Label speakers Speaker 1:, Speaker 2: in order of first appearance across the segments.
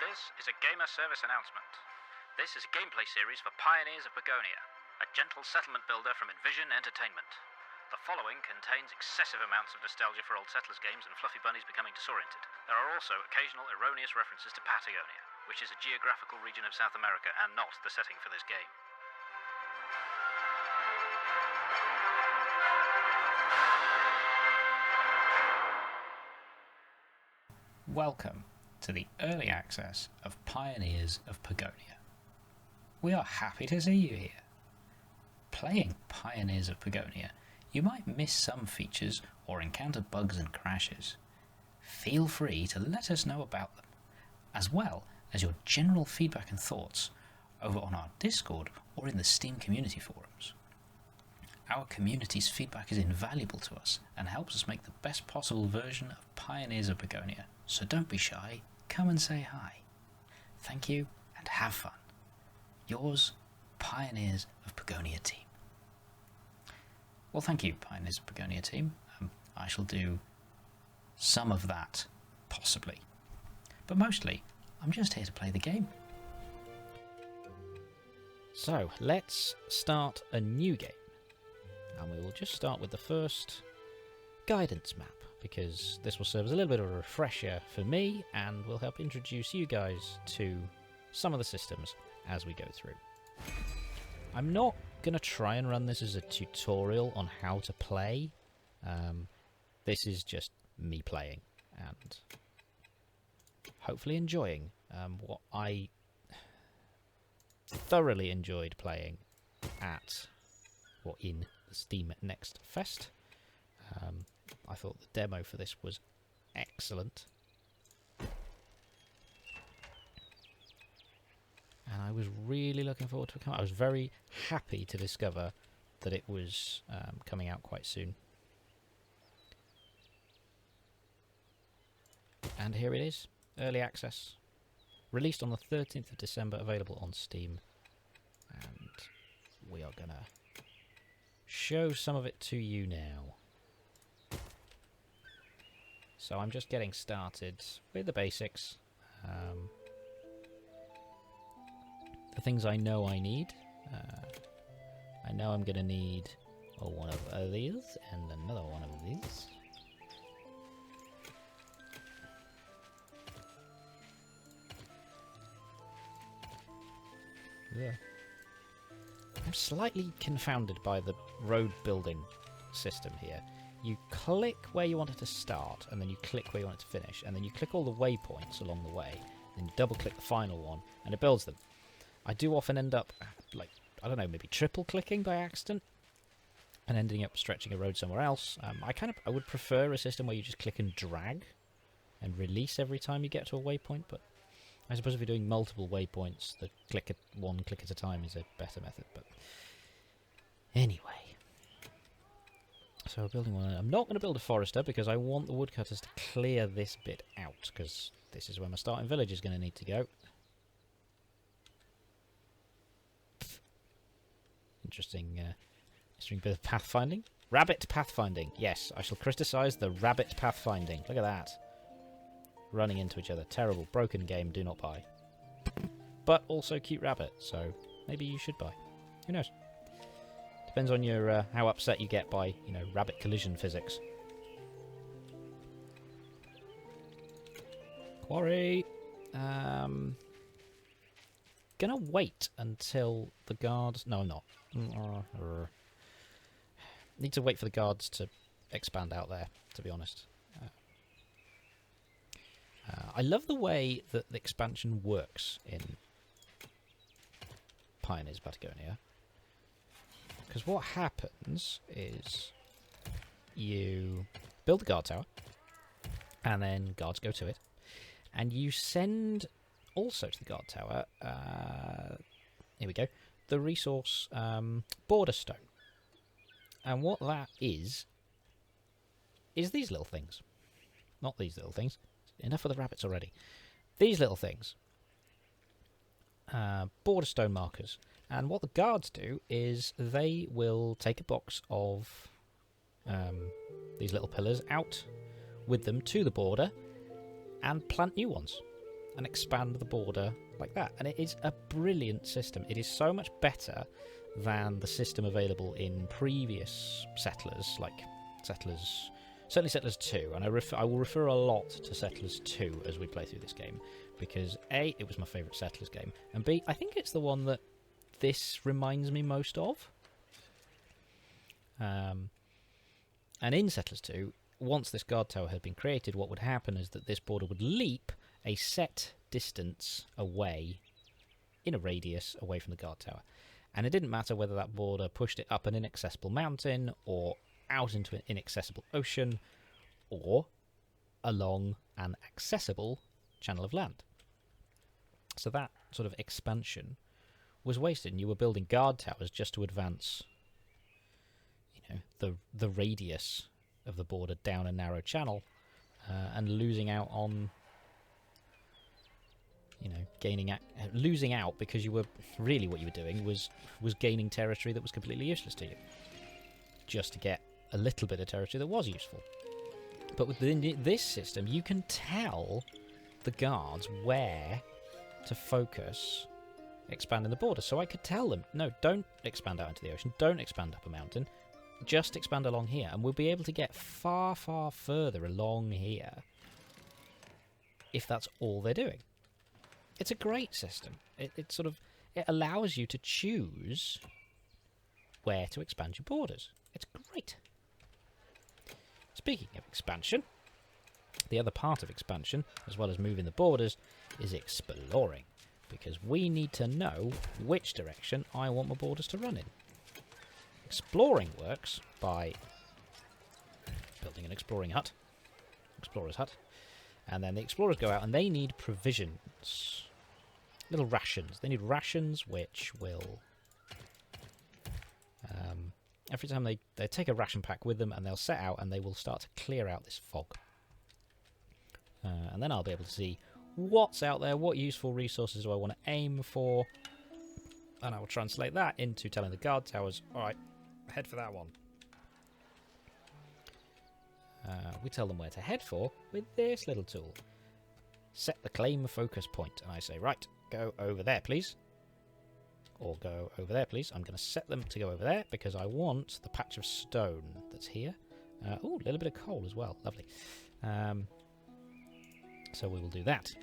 Speaker 1: This is a gamer service announcement. This is a gameplay series for Pioneers of Pagonia, a gentle settlement builder from Envision Entertainment. The following contains excessive amounts of nostalgia for old settlers games and fluffy bunnies becoming disoriented. There are also occasional erroneous references to Patagonia, which is a geographical region of South America and not the setting for this game.
Speaker 2: Welcome to the early access of Pioneers of Pagonia. We are happy to see you here. Playing Pioneers of Pagonia, you might miss some features or encounter bugs and crashes. Feel free to let us know about them, as well as your general feedback and thoughts over on our Discord or in the Steam community forums. Our community's feedback is invaluable to us and helps us make the best possible version of Pioneers of Pagonia, so don't be shy, come and say hi. Thank you and have fun. Yours, Pioneers of Pagonia team. Well, thank you, Pioneers of Pagonia team. I shall do some of that, possibly. But mostly, I'm just here to play the game. So, let's start a new game. And we will just start with the first guidance map, because this will serve as a little bit of a refresher for me and will help introduce you guys to some of the systems as we go through. I'm not going to try and run this as a tutorial on how to play. This is just me playing and hopefully enjoying what I thoroughly enjoyed playing in the Steam Next Fest. I thought the demo for this was excellent. And I was really looking forward to it. I was very happy to discover that it was coming out quite soon. And here it is, early access. Released on the 13th of December, available on Steam. And we are going to show some of it to you now. So I'm just getting started with the basics. The things I know I need. I know I'm going to need one of these and another one of these. Yeah. I'm slightly confounded by the road building system here. You click where you want it to start, and then you click where you want it to finish, and then you click all the waypoints along the way, then you double click the final one, and it builds them. I do often end up, I don't know, maybe triple clicking by accident, and ending up stretching a road somewhere else. I would prefer a system where you just click and drag, and release every time you get to a waypoint, but I suppose if you're doing multiple waypoints, the one click at a time is a better method, but anyway. So we're building one. I'm not going to build a forester because I want the woodcutters to clear this bit out, because this is where my starting village is going to need to go. Interesting bit of pathfinding. Rabbit pathfinding. Yes, I shall criticise the rabbit pathfinding. Look at that. Running into each other. Terrible. Broken game. Do not buy. But also cute rabbit, so maybe you should buy. Who knows? Depends on your how upset you get by, rabbit collision physics. Quarry. Gonna wait until the guards. No, I'm not. Need to wait for the guards to expand out there, to be honest. I love the way that the expansion works in Pioneers of Patagonia. Because what happens is you build the guard tower, and then guards go to it, and you send also to the guard tower, here we go, the resource border stone. And what that is these little things. Not these little things. Enough of the rabbits already. These little things. Border stone markers. And what the guards do is they will take a box of these little pillars out with them to the border and plant new ones. and expand the border like that. And it is a brilliant system. It is so much better than the system available in previous Settlers, like Settlers... Certainly Settlers 2, and I will refer a lot to Settlers 2 as we play through this game, because A, it was my favourite Settlers game, and B, I think it's the one that this reminds me most of. And in Settlers 2, once this guard tower had been created, what would happen is that this border would leap a set distance away, in a radius, away from the guard tower. And it didn't matter whether that border pushed it up an inaccessible mountain, or out into an inaccessible ocean, or along an accessible channel of land. So that sort of expansion was wasted, and you were building guard towers just to advance, you know, the radius of the border down a narrow channel, and losing out on, you know, losing out because you were really, what you were doing was gaining territory that was completely useless to you, just to get a little bit of territory that was useful. But with this system, you can tell the guards where to focus expanding the border. So I could tell them, no, don't expand out into the ocean, don't expand up a mountain, just expand along here, and we'll be able to get far, far further along here if that's all they're doing. It's a great system. It allows you to choose where to expand your borders. It's great. Speaking of expansion, the other part of expansion, as well as moving the borders, is exploring, because we need to know which direction I want my borders to run in. Exploring works by building an explorer's hut, and then the explorers go out and they need provisions, little rations. They need rations which will... every time they take a ration pack with them, and they'll set out and they will start to clear out this fog. And then I'll be able to see what's out there, what useful resources do I want to aim for, and I will translate that into telling the guard towers, alright, head for that one. We tell them where to head for with this little tool. Set the claim focus point, and I say, right, go over there, please. Or go over there, please. I'm going to set them to go over there because I want the patch of stone that's here. Oh, a little bit of coal as well. Lovely. So we will do that.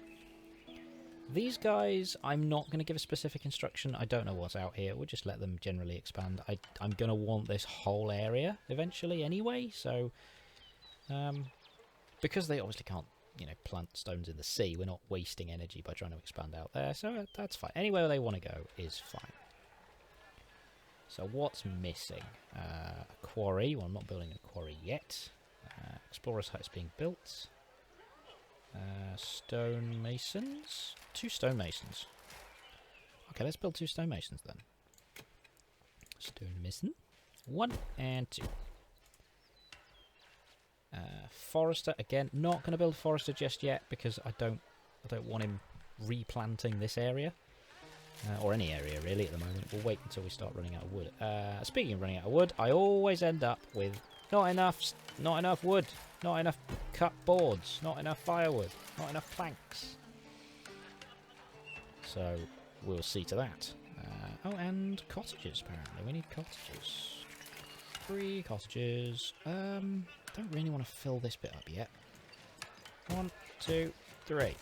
Speaker 2: These guys, I'm not going to give a specific instruction. I don't know what's out here. We'll just let them generally expand. I'm going to want this whole area eventually anyway. So, because they obviously can't, you know, plant stones in the sea, we're not wasting energy by trying to expand out there, so that's fine. Anywhere they want to go is fine. So what's missing? A quarry. Well, I'm not building a quarry yet. Explorer's hut is being built. Stone masons. 2 stone masons. Okay, let's build 2 stone masons then. Stone mason. 1 and 2. Forester, again, not going to build Forester just yet because I don't want him replanting this area. Or any area really at the moment. We'll wait until we start running out of wood. Speaking of running out of wood, I always end up with not enough wood, not enough cut boards, not enough firewood, not enough planks. So we'll see to that. Oh, and cottages apparently. We need cottages. 3 cottages. Don't really want to fill this bit up yet. 1, 2, 3.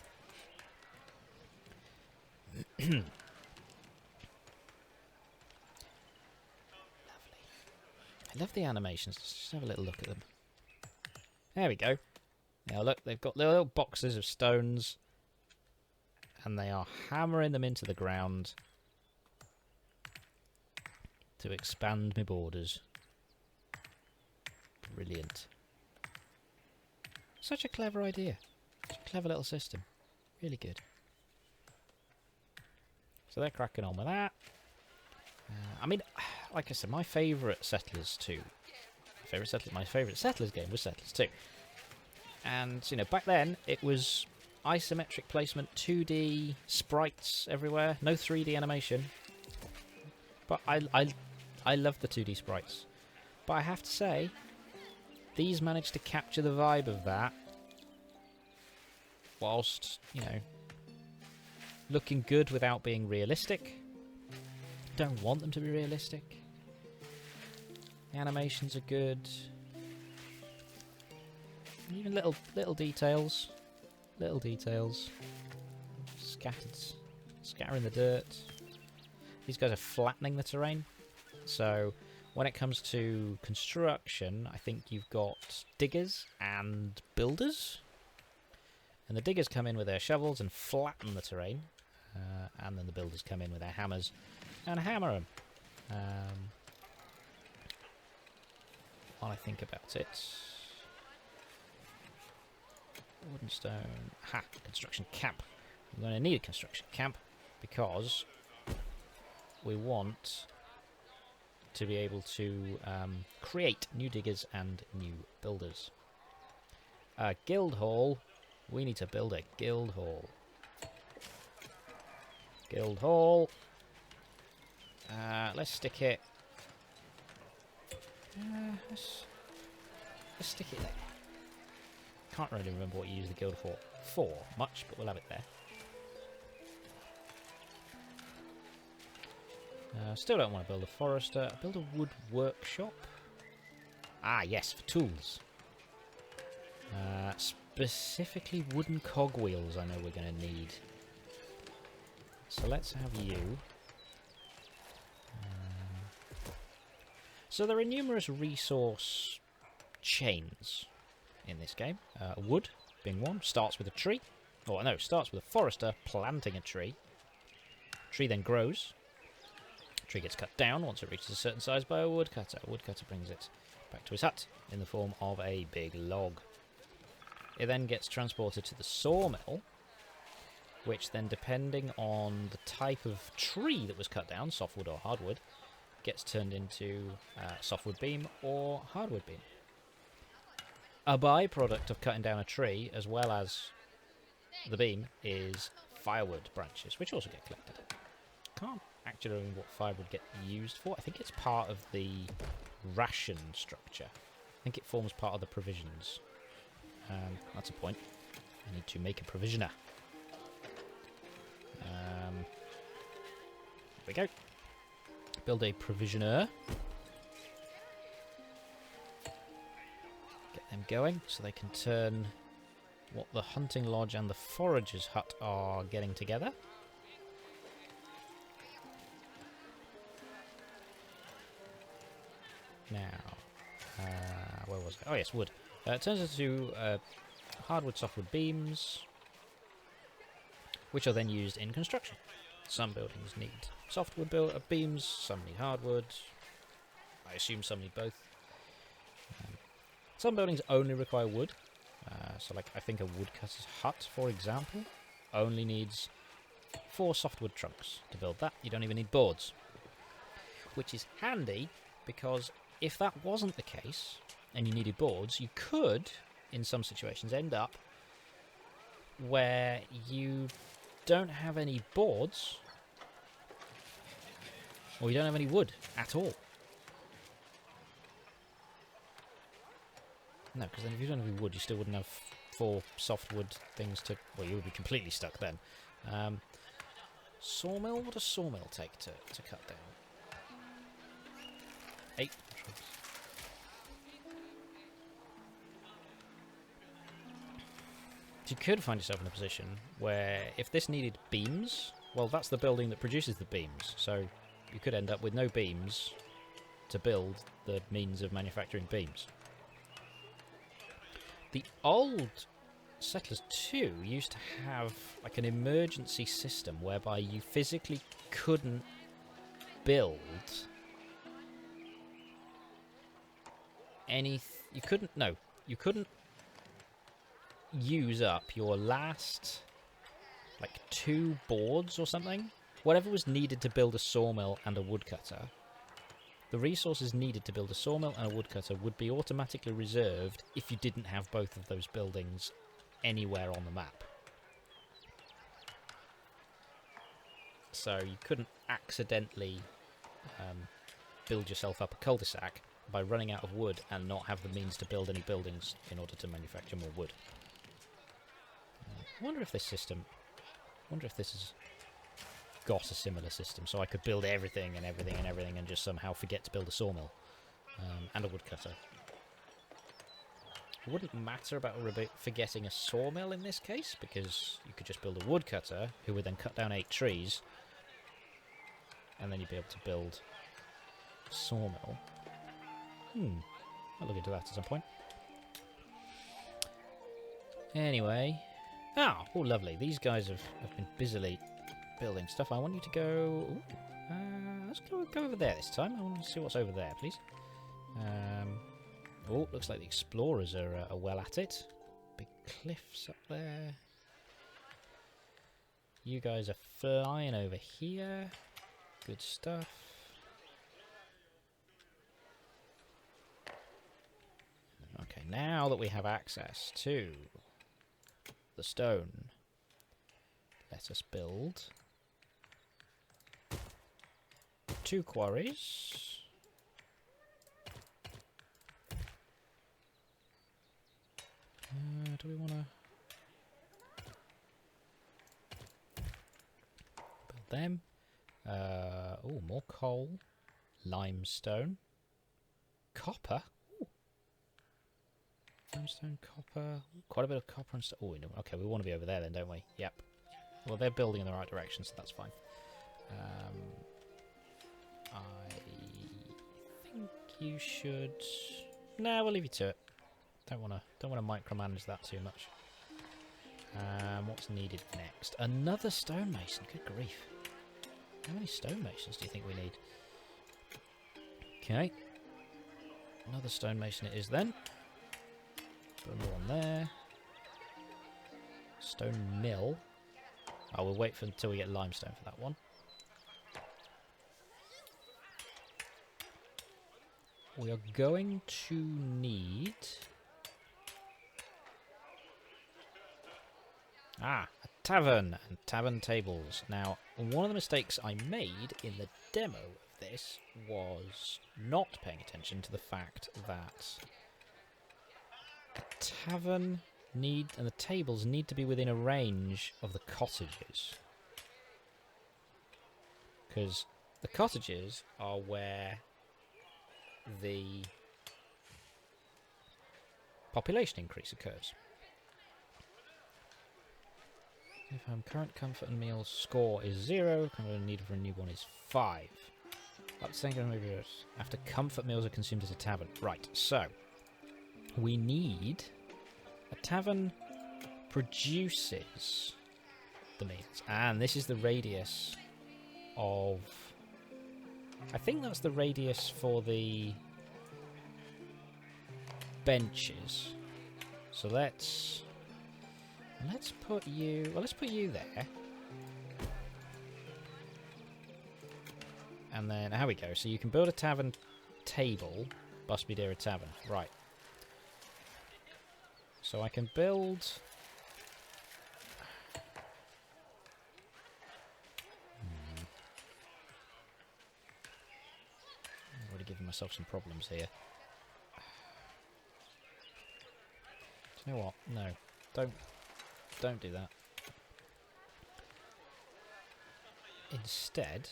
Speaker 2: Lovely. I love the animations. Let's just have a little look at them. There we go. Now look, they've got little boxes of stones, and they are hammering them into the ground to expand my borders. Brilliant. Such a clever idea. Such a clever little system. Really good. So they're cracking on with that. I mean, like I said, my favourite Settlers 2. My favourite Settlers game was Settlers 2. And, you know, back then, it was isometric placement, 2D, sprites everywhere, no 3D animation. But I love the 2D sprites. But I have to say, these managed to capture the vibe of that, whilst, you know, looking good without being realistic. Don't want them to be realistic. The animations are good. Even little details. Little details. Scattering the dirt. These guys are flattening the terrain. So when it comes to construction, I think you've got diggers and builders. And the diggers come in with their shovels and flatten the terrain. And then the builders come in with their hammers and hammer them. While I think about it... Wooden stone... Ha! Construction camp. We're going to need a construction camp because we want to be able to create new diggers and new builders. A guild hall. We need to build a guild hall. Guild hall. Let's stick it... let's stick it there. Can't really remember what you use the guild hall for much, but we'll have it there. Still don't want to build a forester. Build a wood workshop. Ah, yes, for tools. Specifically wooden cogwheels I know we're going to need. So let's have you. So there are numerous resource chains in this game. Wood being one. Starts with a tree. Oh, no, starts with a forester planting a tree. Tree then grows. Tree gets cut down once it reaches a certain size by a woodcutter. A woodcutter brings it back to his hut in the form of a big log. It then gets transported to the sawmill, which then, depending on the type of tree that was cut down, softwood or hardwood, gets turned into softwood beam or hardwood beam. A byproduct of cutting down a tree, as well as the beam, is firewood branches, which also get collected. Can't actually remember what firewood get used for. I think it's part of the ration structure. I think it forms part of the provisions. That's a point. I need to make a provisioner. There we go. Build a provisioner. Get them going so they can turn what the hunting lodge and the forager's hut are getting together. Now, where was it? Oh yes, wood. It turns into hardwood, softwood beams, which are then used in construction. Some buildings need softwood beams, some need hardwood. I assume some need both. Some buildings only require wood. So like I think a woodcutter's hut, for example, only needs 4 softwood trunks to build that. You don't even need boards. Which is handy because if that wasn't the case and you needed boards, you could, in some situations, end up where you don't have any boards or you don't have any wood at all. No, because then if you don't have any wood, you still wouldn't have 4 softwood things to... Well, you would be completely stuck then. Sawmill? What does sawmill take to cut down? 8. You could find yourself in a position where if this needed beams, well, that's the building that produces the beams. So you could end up with no beams to build the means of manufacturing beams. The old Settlers 2 used to have like an emergency system whereby you physically couldn't build you couldn't use up your last like 2 boards or something. Whatever was needed to build a sawmill and a woodcutter, the resources needed to build a sawmill and a woodcutter would be automatically reserved if you didn't have both of those buildings anywhere on the map. So you couldn't accidentally build yourself up a cul-de-sac by running out of wood and not have the means to build any buildings in order to manufacture more wood. I wonder if this system... I wonder if this is
Speaker 3: got a similar system, so I could build everything and everything and everything and just somehow forget to build a sawmill and a woodcutter. It wouldn't matter about forgetting a sawmill in this case, because you could just build a woodcutter who would then cut down 8 trees, and then you'd be able to build a sawmill. I'll look into that at some point. Anyway. Oh, lovely. These guys have been busily building stuff. I want you to go... let's go over there this time. I want to see what's over there, please. Looks like the explorers are well at it. Big cliffs up there. You guys are flying over here. Good stuff. Okay, now that we have access to the stone, let us build 2 quarries. Do we want to build them? More coal, limestone, copper. Ooh. Limestone, copper, quite a bit of copper and stuff. Oh, okay, we want to be over there then, don't we? Yep. Well, they're building in the right direction, so that's fine. I think you should. Nah, we'll leave you to it. Don't want to micromanage that too much. What's needed next? Another stonemason. Good grief! How many stonemasons do you think we need? Okay, another stonemason it is then. Put another one there. Stone mill. Oh, we'll wait until we get limestone for that one. We are going to need... a tavern and tavern tables. Now, one of the mistakes I made in the demo of this was not paying attention to the fact that the tavern and the tables need to be within a range of the cottages. Because the cottages are where the population increase occurs. If current comfort and meals score is 0, comfort needed for a newborn is 5. Up to 10 maybe after comfort meals are consumed as a tavern. Right, so we need a tavern produces the meals, and this is the radius of. I think that's the radius for the benches. So let's put you... Well, let's put you there. And then, how we go. So you can build a tavern table. Must be near a tavern. Right. So I can build... I'm already giving myself some problems here. Do you know what? No. Don't do that. Instead,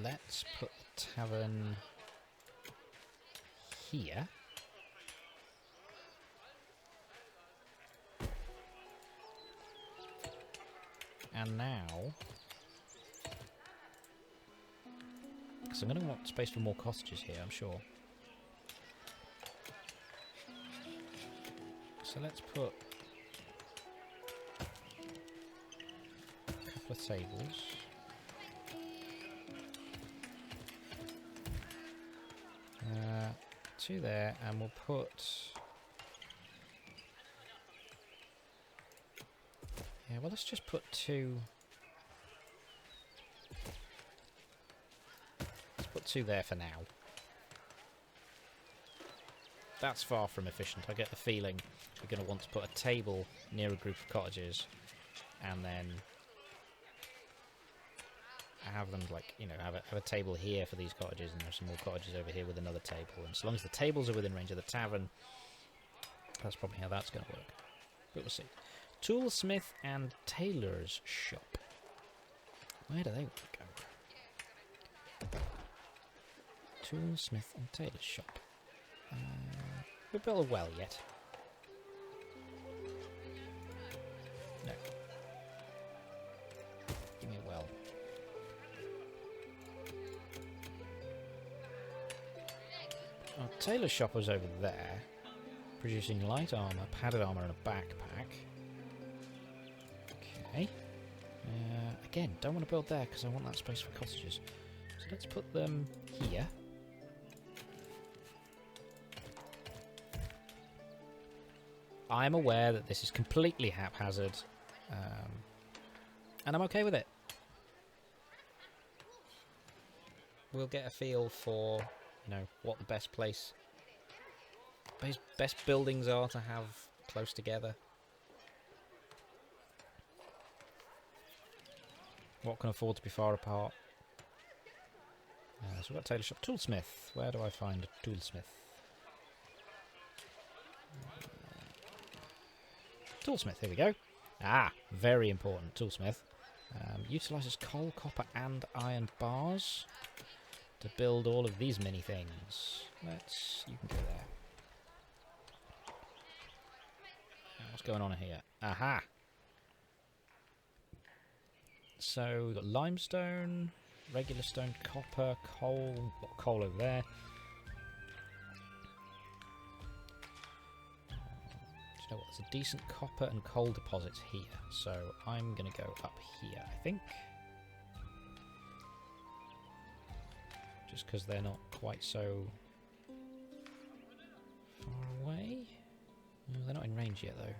Speaker 3: let's put the tavern here. And now, because I'm going to want space for more cottages here, I'm sure. So let's put a couple of tables. Two there, and we'll put... Yeah, well, let's just put two... Let's put two there for now. That's far from efficient. I get the feeling we're going to want to put a table near a group of cottages, and then have them, like, you know, have a table here for these cottages, and have some more cottages over here with another table. And so long as the tables are within range of the tavern, That's probably how that's going to work. But we'll see. Toolsmith and tailor's shop. Where do they want to go? Toolsmith and tailor's shop. We built a well yet. No. Give me a well. Our tailor's shop was over there, producing light armour, padded armour and a backpack. Okay. Again, don't want to build there because I want that space for cottages. So let's put them here. I am aware that this is completely haphazard, and I'm okay with it. We'll get a feel for, you know, what the best place, best buildings are to have close together. What can afford to be far apart? So we've got tailor shop. Toolsmith. Where do I find a toolsmith? Toolsmith, here we go. Ah, very important. Toolsmith. Utilises coal, copper and iron bars to build all of these mini things. You can go there. What's going on here? Aha! So we've got limestone, regular stone, copper, coal, coal over there. Do you know what? There's a decent copper and coal deposits here, so I'm going to go up here, I think. Just because they're not quite so far away. No, they're not in range yet, though.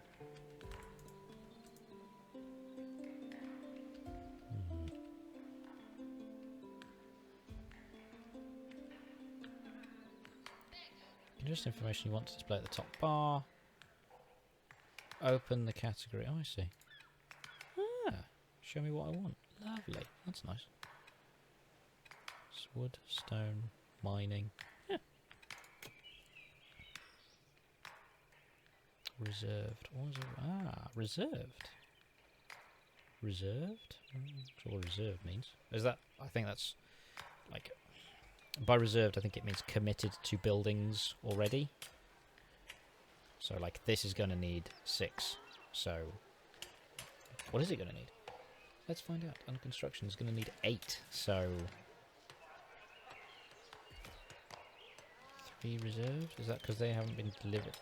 Speaker 3: Just information you want to display at the top bar. Open the category. Oh, I see. Ah, show me what I want. Lovely. That's nice. It's wood, stone, mining. Yeah. Reserved. What was it? Ah, reserved. Reserved? I'm not sure what reserved means. Is that? I think that's like. By reserved, I think it means committed to buildings already. So, like, this is going to need 6. So, what is it going to need? Let's find out. Under construction is going to need 8. So, 3 reserved? Is that because they haven't been delivered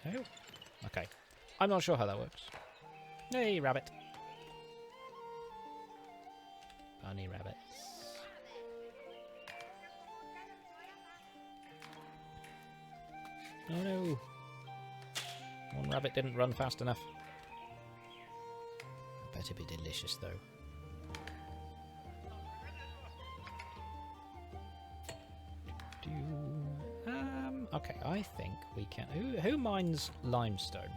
Speaker 3: yet? Oh, okay. I'm not sure how that works. Hey, rabbit. Bunny rabbits. Oh no! One rabbit didn't run fast enough. I bet it'd be delicious though. Okay, I think we can. Who mines limestone?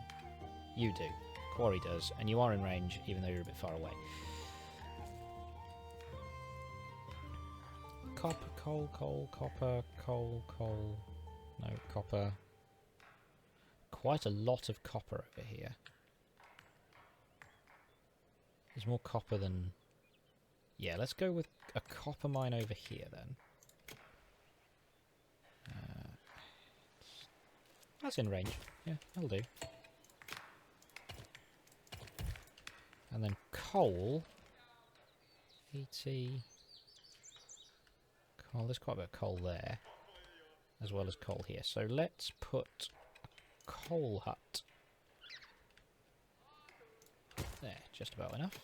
Speaker 3: You do. Quarry does, and you are in range, even though you're a bit far away. Copper, coal, coal, copper, coal, coal. No, copper. Quite a lot of copper over here. There's more copper than... Yeah, let's go with a copper mine over here then. That's in range. Yeah, that'll do. And then coal. ET. Coal. There's quite a bit of coal there. As well as coal here. So let's put a coal hut. There, just about enough.